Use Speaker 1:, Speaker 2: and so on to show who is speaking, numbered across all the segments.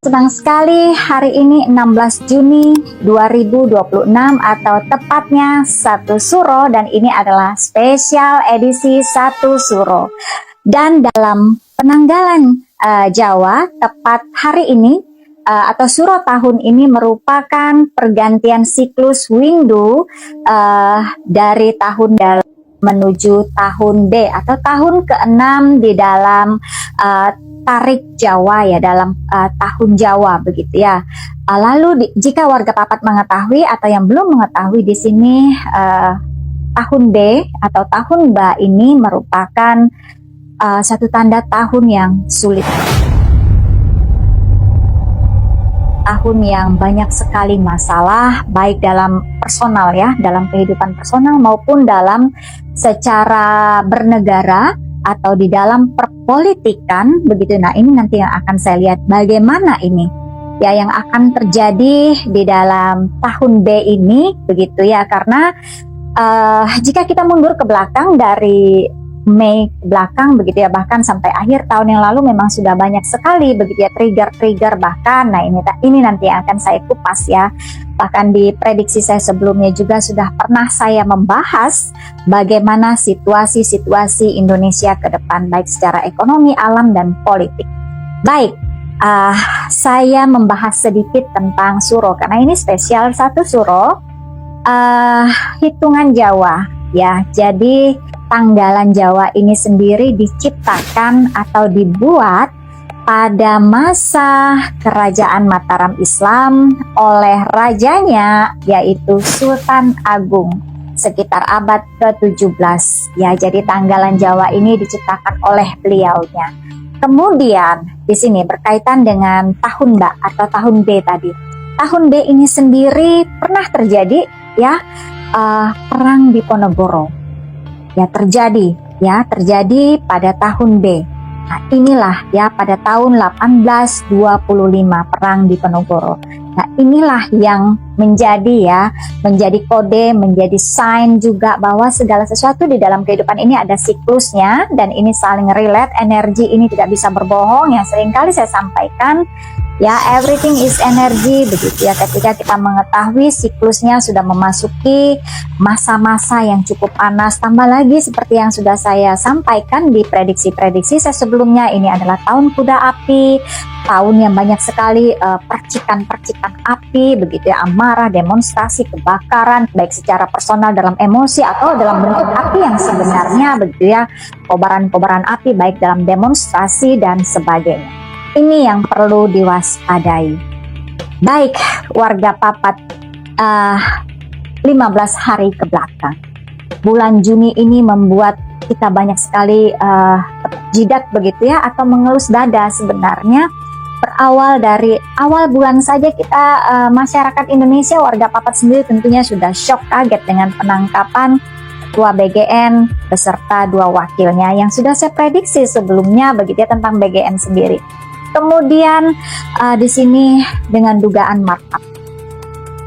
Speaker 1: Senang sekali hari ini 16 Juni 2026 atau tepatnya 1 Suro, dan ini adalah spesial edisi 1 Suro. Dan dalam penanggalan Jawa, tepat hari ini atau Suro tahun ini merupakan pergantian siklus Windu dari tahun dalam menuju tahun B atau tahun ke-6 di dalam tarik Jawa ya, dalam tahun Jawa begitu ya. Lalu jika warga Papat mengetahui atau yang belum mengetahui, di sini tahun B atau tahun Ba ini merupakan satu tanda tahun yang sulit. Tahun yang banyak sekali masalah, baik dalam personal ya, dalam kehidupan personal maupun dalam secara bernegara atau di dalam perpolitikan begitu. Nah, ini nanti yang akan saya lihat bagaimana ini ya yang akan terjadi di dalam tahun B ini begitu ya, karena jika kita mundur ke belakang dari Mei ke belakang begitu ya, bahkan sampai akhir tahun yang lalu memang sudah banyak sekali begitu ya trigger bahkan. Nah, ini nanti yang akan saya kupas ya. Bahkan di prediksi saya sebelumnya juga sudah pernah saya membahas bagaimana situasi Indonesia ke depan, baik secara ekonomi, alam, dan politik. Baik, saya membahas sedikit tentang Suro karena ini spesial 1 Suro, hitungan Jawa ya. Jadi tanggalan Jawa ini sendiri diciptakan atau dibuat pada masa kerajaan Mataram Islam oleh rajanya, yaitu Sultan Agung, sekitar abad ke-17 ya. Jadi tanggalan Jawa ini diciptakan oleh beliaunya. Kemudian di sini berkaitan dengan tahun Ba atau tahun B tadi. Tahun B ini sendiri pernah terjadi ya, perang Diponegoro. Terjadi pada tahun B. Nah, inilah ya pada tahun 1825 perang Diponegoro. Nah, inilah yang menjadi kode, menjadi sign juga bahwa segala sesuatu di dalam kehidupan ini ada siklusnya, dan ini saling relate. Energi ini tidak bisa berbohong, yang seringkali saya sampaikan ya, everything is energy begitu ya. Ketika kita mengetahui siklusnya sudah memasuki masa-masa yang cukup panas, tambah lagi seperti yang sudah saya sampaikan di prediksi-prediksi saya sebelumnya, ini adalah tahun kuda api, tahun yang banyak sekali percikan-percikan api begitu ya, amarah, demonstrasi, kebakaran, baik secara personal dalam emosi atau dalam bentuk api yang sebenarnya begitu ya, kobaran-kobaran api baik dalam demonstrasi dan sebagainya. Ini yang perlu diwaspadai. Baik, warga Papat, 15 hari ke belakang, bulan Juni ini membuat kita banyak sekali jidat begitu ya, atau mengelus dada sebenarnya. Berawal dari awal bulan saja kita, masyarakat Indonesia, warga Papat sendiri tentunya sudah shock, kaget dengan penangkapan Ketua BGN beserta 2 wakilnya yang sudah saya prediksi sebelumnya begitu ya tentang BGN sendiri. Kemudian di sini dengan dugaan markup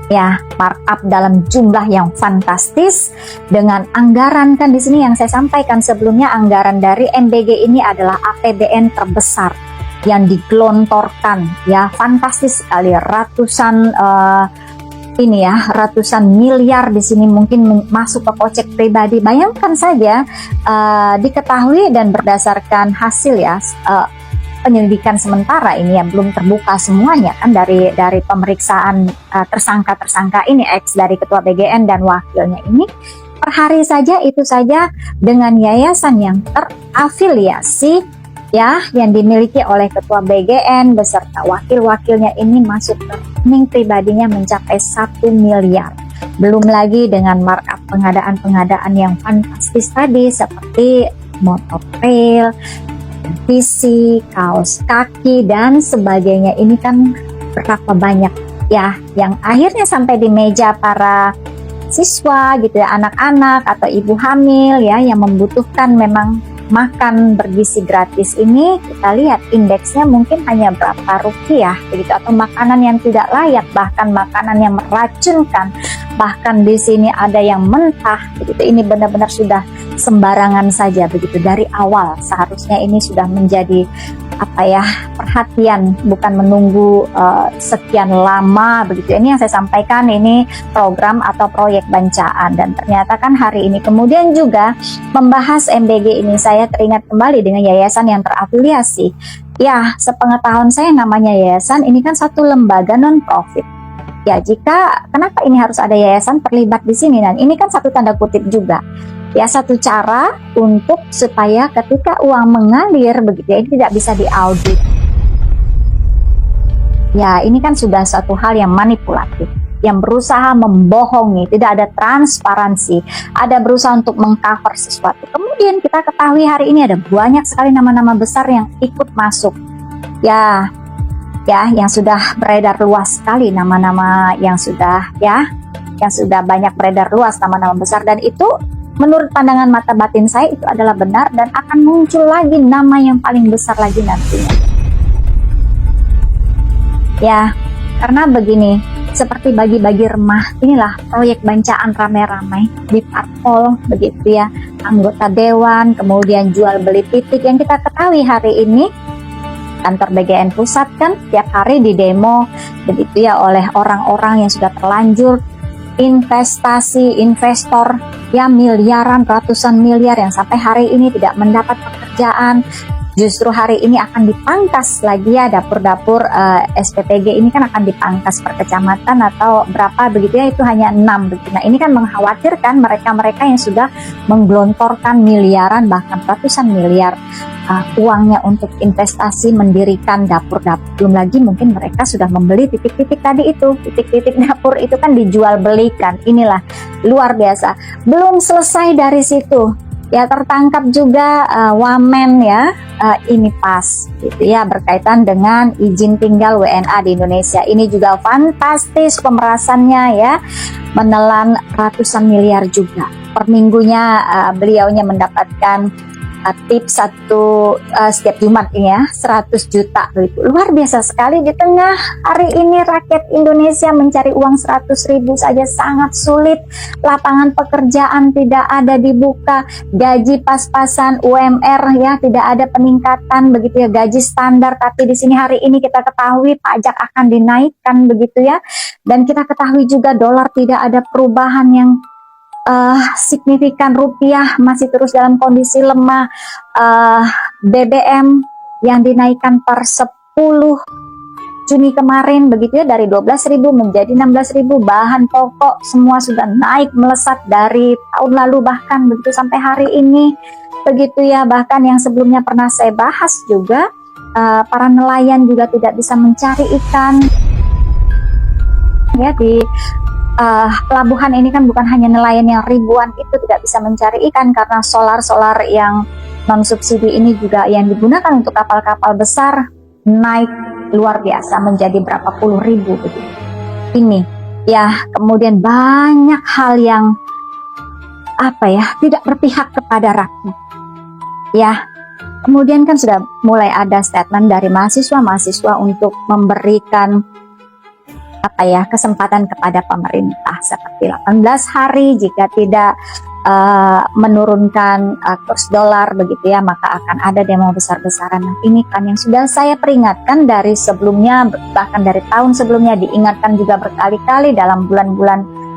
Speaker 1: ya, markup dalam jumlah yang fantastis dengan anggaran, kan di sini yang saya sampaikan sebelumnya, anggaran dari MBG ini adalah APBN terbesar yang digelontorkan ya, fantastis sekali, ratusan miliar di sini mungkin masuk ke kocek pribadi. Bayangkan saja, diketahui dan berdasarkan hasil ya penyelidikan sementara ini yang belum terbuka semuanya kan, dari pemeriksaan tersangka ini, ex dari Ketua BGN dan wakilnya ini, per hari saja itu saja dengan yayasan yang terafiliasi ya, yang dimiliki oleh Ketua BGN beserta wakil-wakilnya ini masuk ke rekening pribadinya mencapai 1 miliar. Belum lagi dengan markup pengadaan yang fantastis tadi seperti motortrail, PC, kaos kaki, dan sebagainya. Ini kan berapa banyak ya, yang akhirnya sampai di meja para siswa gitu ya, anak-anak atau ibu hamil ya, yang membutuhkan memang makan bergizi gratis ini. Kita lihat indeksnya mungkin hanya berapa rupiah begitu, atau makanan yang tidak layak, bahkan makanan yang meracunkan, bahkan di sini ada yang mentah begitu. Ini benar-benar sudah sembarangan saja begitu dari awal. Seharusnya ini sudah menjadi perhatian, bukan menunggu sekian lama begitu. Ini yang saya sampaikan, ini program atau proyek bancaan, dan ternyata kan hari ini kemudian juga membahas MBG ini saya teringat kembali dengan yayasan yang terafiliasi. Ya, sepengetahuan saya namanya yayasan ini kan satu lembaga non-profit. Ya, kenapa ini harus ada yayasan terlibat di sini? Dan ini kan satu tanda kutip juga. Ya, satu cara untuk supaya ketika uang mengalir begitu ya, ini tidak bisa diaudit. Ya, ini kan sudah suatu hal yang manipulatif, yang berusaha membohongi, tidak ada transparansi, ada berusaha untuk mengcover sesuatu. Kemudian kita ketahui hari ini ada banyak sekali nama-nama besar yang ikut masuk. Ya, yang sudah beredar luas sekali nama-nama yang sudah banyak beredar luas, nama-nama besar, dan itu menurut pandangan mata batin saya itu adalah benar, dan akan muncul lagi nama yang paling besar lagi nantinya. Ya, karena begini, seperti bagi-bagi remah, inilah proyek bancaan ramai-ramai di parpol begitu ya, anggota dewan, kemudian jual beli titik yang kita ketahui hari ini kantor BGN pusat kan tiap hari di demo begitu ya oleh orang-orang yang sudah terlanjur investasi, investor ya miliaran, ratusan miliar yang sampai hari ini tidak mendapat pekerjaan. Justru hari ini akan dipangkas lagi ya dapur-dapur SPPG ini kan akan dipangkas per kecamatan atau berapa begitu ya, itu hanya 6 begitu. Nah, ini kan mengkhawatirkan mereka-mereka yang sudah menggelontorkan miliaran bahkan ratusan miliar uangnya untuk investasi mendirikan dapur-dapur. Belum lagi mungkin mereka sudah membeli titik-titik tadi itu, titik-titik dapur itu kan dijual belikan. Inilah luar biasa. Belum selesai dari situ. Ya, tertangkap juga wamen ya, ini pas gitu ya, berkaitan dengan izin tinggal WNA di Indonesia. Ini juga fantastis pemerasannya ya, menelan ratusan miliar juga. Per minggunya beliaunya mendapatkan tips setiap Jumat ini ya, 100 juta begitu. Luar biasa sekali. Di tengah hari ini rakyat Indonesia mencari uang 100.000 saja sangat sulit, lapangan pekerjaan tidak ada dibuka, gaji pas-pasan, UMR ya tidak ada peningkatan begitu ya, gaji standar. Tapi di sini hari ini kita ketahui pajak akan dinaikkan begitu ya, dan kita ketahui juga dolar tidak ada perubahan yang signifikan, rupiah masih terus dalam kondisi lemah, BBM yang dinaikkan per 10 Juni kemarin begitu ya, dari 12.000 menjadi 16.000, bahan pokok semua sudah naik melesat dari tahun lalu bahkan begitu sampai hari ini begitu ya. Bahkan yang sebelumnya pernah saya bahas juga, para nelayan juga tidak bisa mencari ikan ya di pelabuhan ini kan. Bukan hanya nelayan yang ribuan itu tidak bisa mencari ikan karena solar yang non subsidi ini juga yang digunakan untuk kapal-kapal besar naik luar biasa menjadi berapa puluh ribu begitu. Ini ya, kemudian banyak hal yang tidak berpihak kepada rakyat ya. Kemudian kan sudah mulai ada statement dari mahasiswa untuk memberikan kesempatan kepada pemerintah seperti 18 hari jika tidak menurunkan kurs dolar begitu ya, maka akan ada demo besar-besaran. Nah, ini kan yang sudah saya peringatkan dari sebelumnya, bahkan dari tahun sebelumnya diingatkan juga berkali-kali dalam bulan-bulan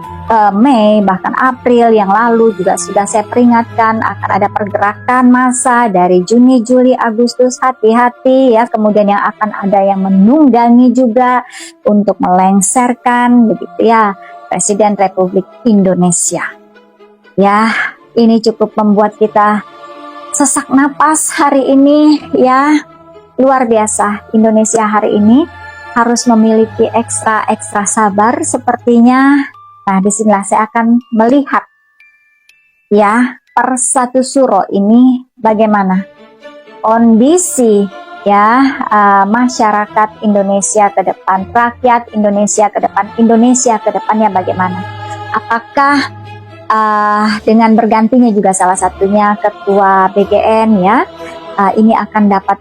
Speaker 1: Mei bahkan April yang lalu juga sudah saya peringatkan akan ada pergerakan massa dari Juni, Juli, Agustus, hati-hati ya. Kemudian yang akan ada yang menunggangi juga untuk melengsarkan begitu ya Presiden Republik Indonesia. Ya, ini cukup membuat kita sesak napas hari ini ya. Luar biasa, Indonesia hari ini harus memiliki ekstra sabar sepertinya. Nah, disinilah saya akan melihat ya per 1 Suro ini bagaimana kondisi ya masyarakat Indonesia ke depan, rakyat Indonesia ke depan, Indonesia ke depannya bagaimana. Apakah dengan bergantinya juga salah satunya ketua BGN ya, ini akan dapat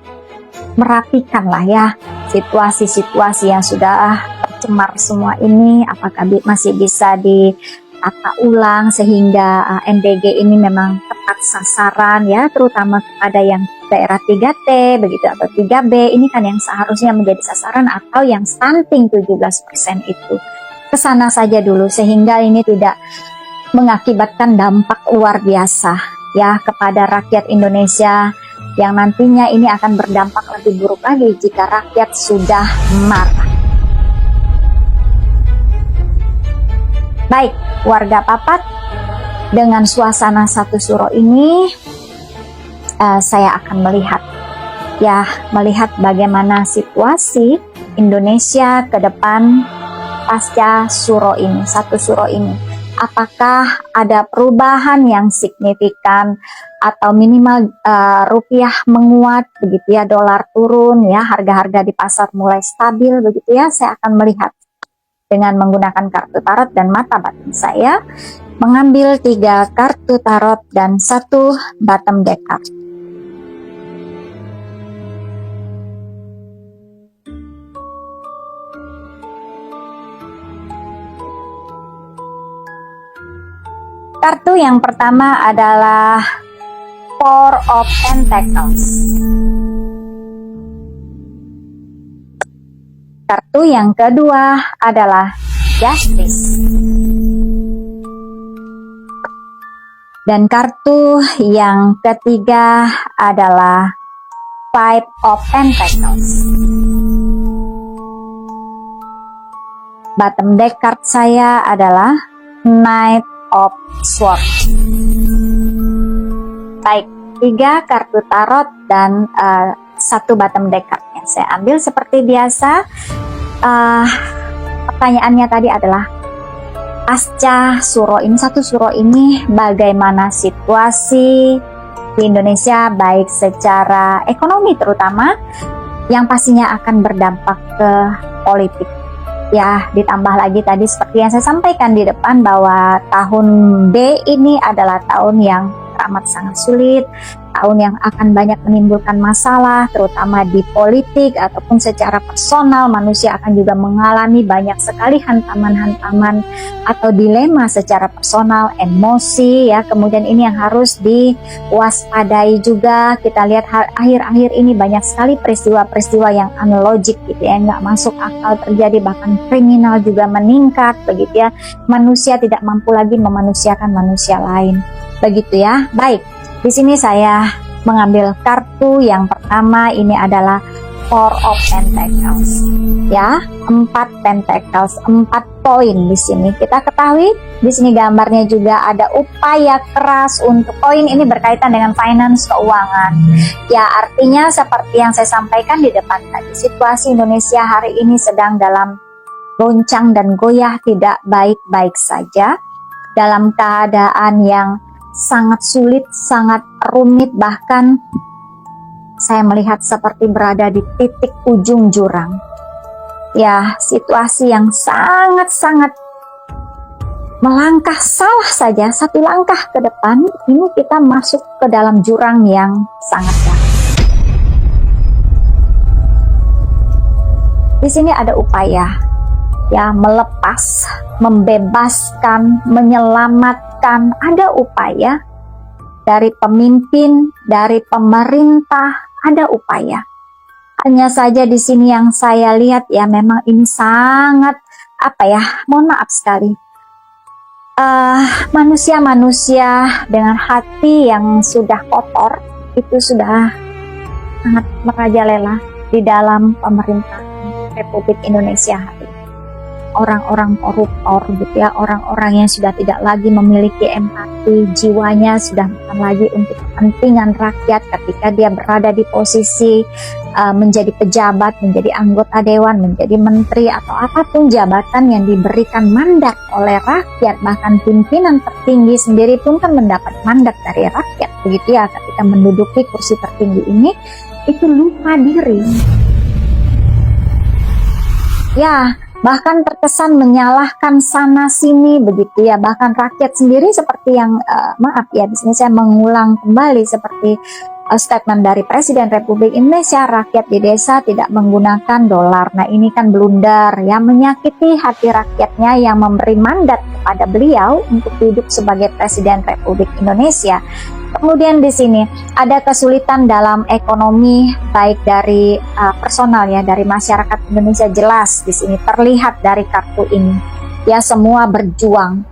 Speaker 1: merapikan lah ya situasi-situasi yang sudah tercemar semua ini, apakah masih bisa ditata ulang sehingga MBG ini memang tepat sasaran ya, terutama kepada yang daerah 3T begitu atau 3B ini kan yang seharusnya menjadi sasaran, atau yang stunting 17% itu. Kesana saja dulu sehingga ini tidak mengakibatkan dampak luar biasa ya kepada rakyat Indonesia, yang nantinya ini akan berdampak lebih buruk lagi jika rakyat sudah marah. Baik, warga Papat, dengan suasana satu suro ini saya akan melihat bagaimana situasi Indonesia ke depan pasca suro ini, satu suro ini. Apakah ada perubahan yang signifikan atau minimal rupiah menguat begitu ya, dolar turun ya, harga-harga di pasar mulai stabil begitu ya. Saya akan melihat dengan menggunakan kartu tarot dan mata batin saya, mengambil 3 kartu tarot dan 1 bottom deck card. Kartu yang pertama adalah Four of Pentacles. Kartu yang kedua adalah Justice. Dan kartu yang ketiga adalah Five of Pentacles. Bottom deck card saya adalah Knight of Swords. Baik, 3 kartu tarot dan 1 bottom deck cardnya saya ambil seperti biasa. Pertanyaannya tadi adalah pasca suro ini, satu suro ini, bagaimana situasi di Indonesia baik secara ekonomi terutama, yang pastinya akan berdampak ke politik. Ya, ditambah lagi tadi seperti yang saya sampaikan di depan bahwa tahun B ini adalah tahun yang amat sangat sulit, tahun yang akan banyak menimbulkan masalah terutama di politik ataupun secara personal. Manusia akan juga mengalami banyak sekali hantaman-hantaman atau dilema secara personal, emosi ya. Kemudian ini yang harus diwaspadai juga. Kita lihat akhir-akhir ini banyak sekali peristiwa-peristiwa yang analogik gitu ya, nggak masuk akal terjadi, bahkan kriminal juga meningkat begitu ya. Manusia tidak mampu lagi memanusiakan manusia lain. Begitu ya. Baik, di sini saya mengambil kartu yang pertama, ini adalah Four of Pentacles. Ya, 4 pentacles, 4 poin di sini. Kita ketahui di sini gambarnya juga ada upaya keras untuk poin ini berkaitan dengan finance, keuangan. Ya, artinya seperti yang saya sampaikan di depan tadi, situasi Indonesia hari ini sedang dalam goncang dan goyah, tidak baik-baik saja, dalam keadaan yang sangat sulit, sangat rumit, bahkan saya melihat seperti berada di titik ujung jurang. Ya, situasi yang sangat-sangat melangkah salah saja, 1 langkah ke depan, ini kita masuk ke dalam jurang yang sangat dalam. Di sini ada upaya, ya, melepas, membebaskan, menyelamatkan, ada upaya dari pemimpin, dari pemerintah, ada upaya. Hanya saja di sini yang saya lihat ya, memang ini sangat mohon maaf sekali, manusia-manusia dengan hati yang sudah kotor itu sudah sangat merajalela di dalam pemerintah Republik Indonesia hari ini. Orang-orang koruptor gitu ya, orang-orang yang sudah tidak lagi memiliki empati, jiwanya sudah bukan lagi untuk kepentingan rakyat ketika dia berada di posisi menjadi pejabat, menjadi anggota dewan, menjadi menteri atau apapun jabatan yang diberikan mandat oleh rakyat. Bahkan pimpinan tertinggi sendiri pun kan mendapat mandat dari rakyat begitu ya, ketika menduduki kursi tertinggi ini itu lupa diri ya, bahkan terkesan menyalahkan sana sini begitu ya. Bahkan rakyat sendiri seperti yang maaf ya, di sini saya mengulang kembali, seperti statement dari Presiden Republik Indonesia, rakyat di desa tidak menggunakan dolar. Nah, ini kan blunder yang menyakiti hati rakyatnya yang memberi mandat kepada beliau untuk duduk sebagai Presiden Republik Indonesia. Kemudian di sini ada kesulitan dalam ekonomi baik dari personal ya, dari masyarakat Indonesia, jelas di sini terlihat dari kartu ini. Ya, semua berjuang,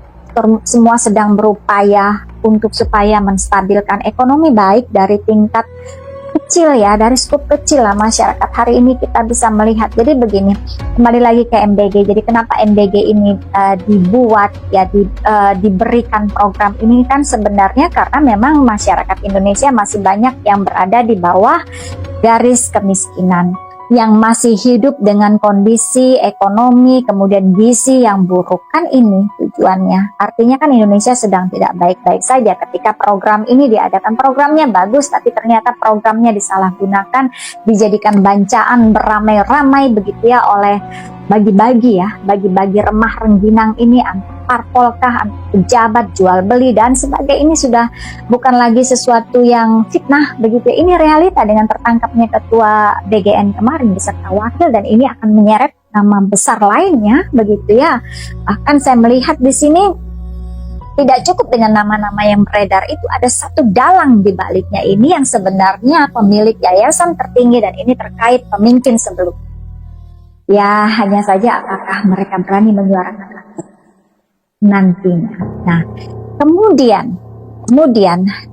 Speaker 1: semua sedang berupaya untuk supaya menstabilkan ekonomi baik dari tingkat kecil ya, dari skup kecil lah masyarakat. Hari ini kita bisa melihat, jadi begini, kembali lagi ke MBG. Jadi kenapa MBG ini dibuat ya, diberikan program ini kan sebenarnya karena memang masyarakat Indonesia masih banyak yang berada di bawah garis kemiskinan, yang masih hidup dengan kondisi ekonomi kemudian gizi yang buruk. Kan ini tujuannya, artinya kan Indonesia sedang tidak baik-baik saja ketika program ini diadakan. Programnya bagus tapi ternyata programnya disalahgunakan, dijadikan bancaan beramai-ramai begitu ya oleh bagi-bagi remah rengginang ini, parpolkah, pejabat, jual beli dan sebagainya. Ini sudah bukan lagi sesuatu yang fitnah begitu. Ini realita dengan tertangkapnya ketua DGN kemarin beserta wakil, dan ini akan menyeret nama besar lainnya begitu ya. Bahkan saya melihat di sini tidak cukup dengan nama-nama yang beredar, itu ada satu dalang di baliknya ini yang sebenarnya pemilik yayasan tertinggi, dan ini terkait pemimpin sebelumnya. Ya, hanya saja apakah mereka berani menyuarakan rakyat nantinya. Nah, kemudian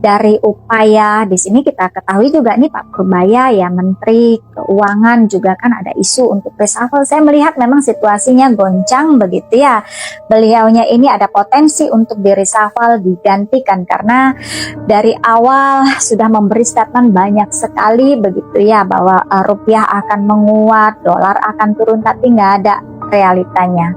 Speaker 1: dari upaya di sini kita ketahui juga nih Pak Purbaya ya, Menteri Keuangan juga kan ada isu untuk reshuffle. Saya melihat memang situasinya goncang begitu ya. Beliaunya ini ada potensi untuk di reshuffle, digantikan karena dari awal sudah memberi statement banyak sekali begitu ya, bahwa rupiah akan menguat, dolar akan turun, tapi nggak ada realitanya.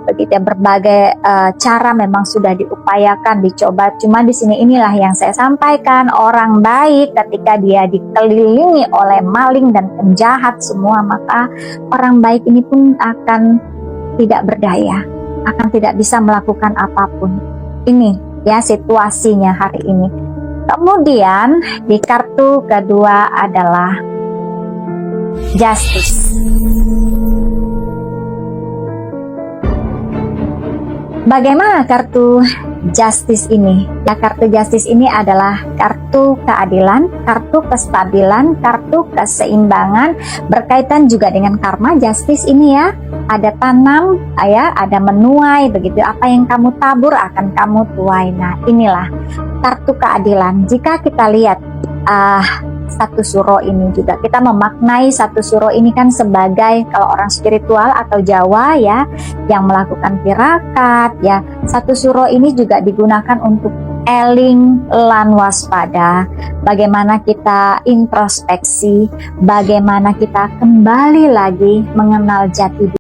Speaker 1: Begitu ya, berbagai cara memang sudah diupayakan, dicoba. Cuma di sini inilah yang saya sampaikan, orang baik ketika dia dikelilingi oleh maling dan penjahat semua, maka orang baik ini pun akan tidak berdaya, akan tidak bisa melakukan apapun. Ini ya situasinya hari ini. Kemudian di kartu kedua adalah justice. Bagaimana kartu justice ini? Ya, kartu justice ini adalah kartu keadilan, kartu kestabilan, kartu keseimbangan, berkaitan juga dengan karma. Justice ini ya, ada tanam, ya, ada menuai begitu. Apa yang kamu tabur akan kamu tuai. Nah, inilah kartu keadilan. Jika kita lihat satu suro ini juga, kita memaknai satu suro ini kan sebagai, kalau orang spiritual atau Jawa ya, yang melakukan tirakat ya, satu suro ini juga digunakan untuk eling lan waspada. Bagaimana kita introspeksi, bagaimana kita kembali lagi mengenal jati diri.